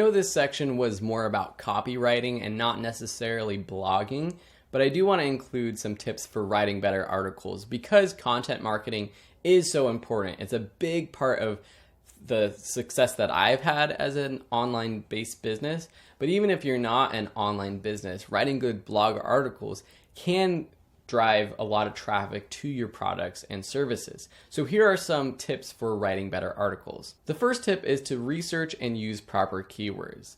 know this section was more about copywriting and not necessarily blogging, but I do want to include some tips for writing better articles because content marketing is so important. It's a big part of the success that I've had as an online-based business. But even if you're not an online business, writing good blog articles can drive a lot of traffic to your products and services. So here are some tips for writing better articles. The first tip is to research and use proper keywords.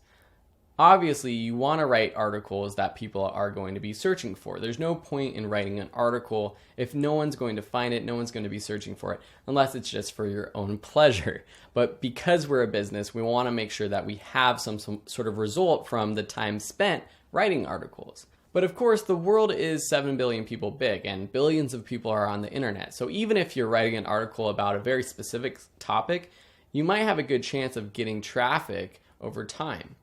Obviously, you want to write articles that people are going to be searching for. There's no point in writing an article if no one's going to find it, no one's going to be searching for it, unless it's just for your own pleasure. But because we're a business, we want to make sure that we have some sort of result from the time spent writing articles. But of course, the world is 7 billion people big and billions of people are on the internet. So even if you're writing an article about a very specific topic, you might have a good chance of getting traffic over time.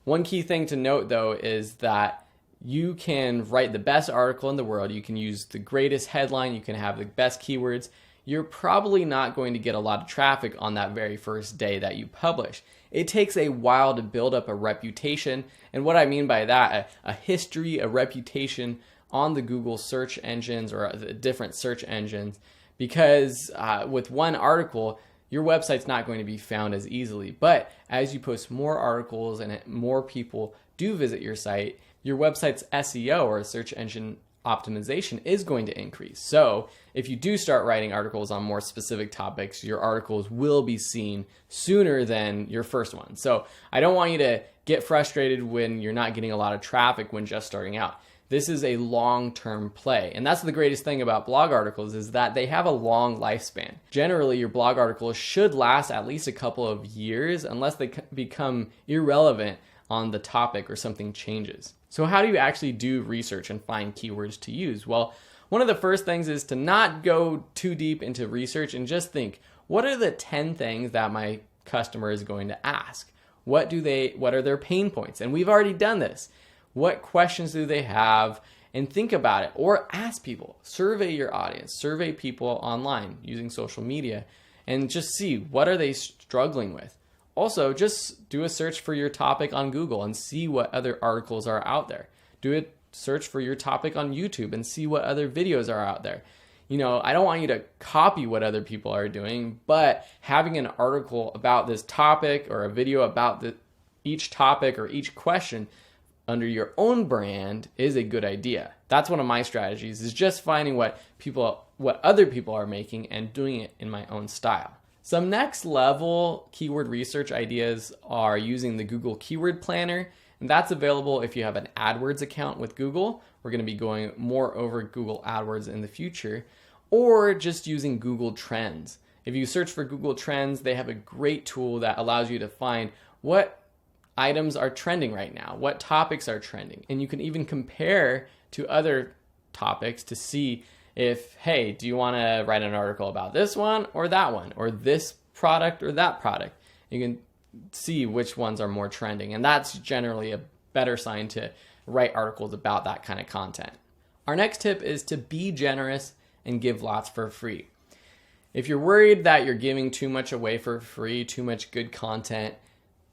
One key thing to note, though, is that you can write the best article in the world. You can use the greatest headline. You can have the best keywords. You're probably not going to get a lot of traffic on that very first day that you publish. It takes a while to build up a reputation. And what I mean by that, a history, a reputation on the Google search engines or the different search engines. Because with one article, your website's not going to be found as easily. But as you post more articles and more people do visit your site, your website's SEO or search engine optimization is going to increase. So if you do start writing articles on more specific topics, your articles will be seen sooner than your first one. So I don't want you to get frustrated when you're not getting a lot of traffic when just starting out. This is a long-term play. And that's the greatest thing about blog articles is that they have a long lifespan. Generally, your blog articles should last at least a couple of years unless they become irrelevant on the topic or something changes. So how do you actually do research and find keywords to use? Well, one of the first things is to not go too deep into research and just think, what are the 10 things that my customer is going to ask? What are their pain points? And we've already done this. What questions do they have? And think about it. Or ask people. Survey your audience. Survey people online using social media. And just see, what are they struggling with? Also, just do a search for your topic on Google and see what other articles are out there. Do a search for your topic on YouTube and see what other videos are out there. You know, I don't want you to copy what other people are doing, but having an article about this topic or a video about each topic or each question under your own brand is a good idea. That's one of my strategies, is just finding what other people are making and doing it in my own style. Some next level keyword research ideas are using the Google Keyword Planner, and that's available if you have an AdWords account with Google. We're going to be going more over Google AdWords in the future, or just using Google Trends. If you search for Google Trends, they have a great tool that allows you to find what items are trending right now, what topics are trending. And you can even compare to other topics to see if, hey, do you want to write an article about this one, or this product or that product? You can see which ones are more trending. And that's generally a better sign to write articles about that kind of content. Our next tip is to be generous and give lots for free. If you're worried that you're giving too much away for free, too much good content,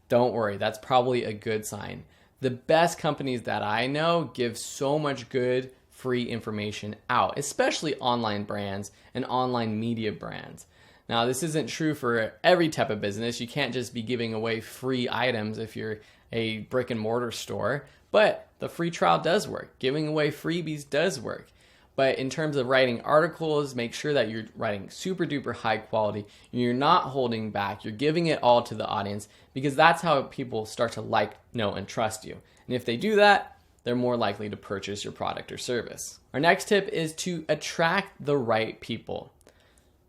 don't worry, that's probably a good sign. The best companies that I know give so much good free information out, especially online brands and online media brands. Now, this isn't true for every type of business. You can't just be giving away free items if you're a brick and mortar store, but the free trial does work. Giving away freebies does work. But in terms of writing articles, make sure that you're writing super duper high quality. You're not holding back. You're giving it all to the audience, because that's how people start to like, know, and trust you. And if they do that, they're more likely to purchase your product or service. Our next tip is to attract the right people.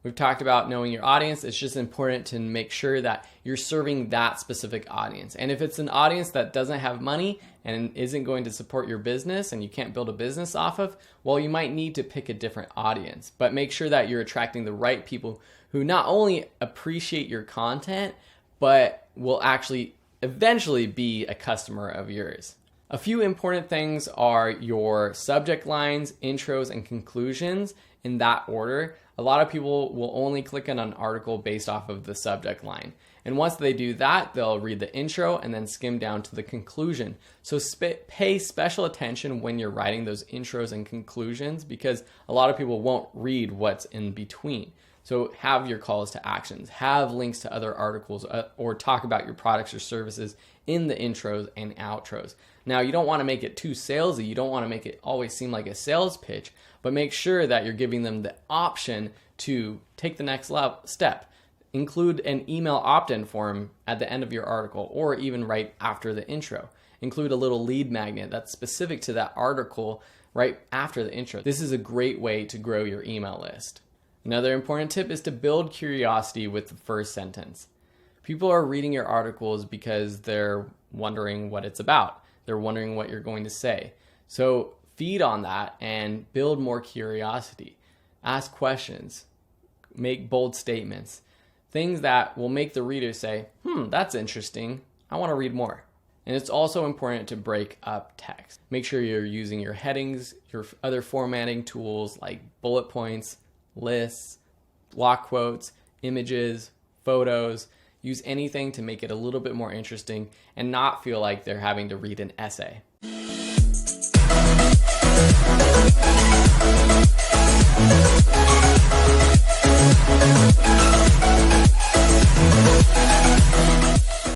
We've talked about knowing your audience. It's just important to make sure that you're serving that specific audience. And if it's an audience that doesn't have money and isn't going to support your business and you can't build a business off of, well, you might need to pick a different audience. But make sure that you're attracting the right people who not only appreciate your content, but will actually eventually be a customer of yours. A few important things are your subject lines, intros, and conclusions in that order. A lot of people will only click on an article based off of the subject line. And once they do that, they'll read the intro and then skim down to the conclusion. So pay special attention when you're writing those intros and conclusions, because a lot of people won't read what's in between. So have your calls to actions, have links to other articles, or talk about your products or services in the intros and outros. Now, you don't want to make it too salesy. You don't want to make it always seem like a sales pitch, but make sure that you're giving them the option to take the next step. Include an email opt-in form at the end of your article, or even right after the intro. Include a little lead magnet that's specific to that article right after the intro. This is a great way to grow your email list. Another important tip is to build curiosity with the first sentence. People are reading your articles because they're wondering what it's about. They're wondering what you're going to say. So feed on that and build more curiosity. Ask questions. Make bold statements. Things that will make the reader say, that's interesting. I want to read more. And it's also important to break up text. Make sure you're using your headings, your other formatting tools like bullet points, lists, block quotes, images, photos. Use anything to make it a little bit more interesting and not feel like they're having to read an essay.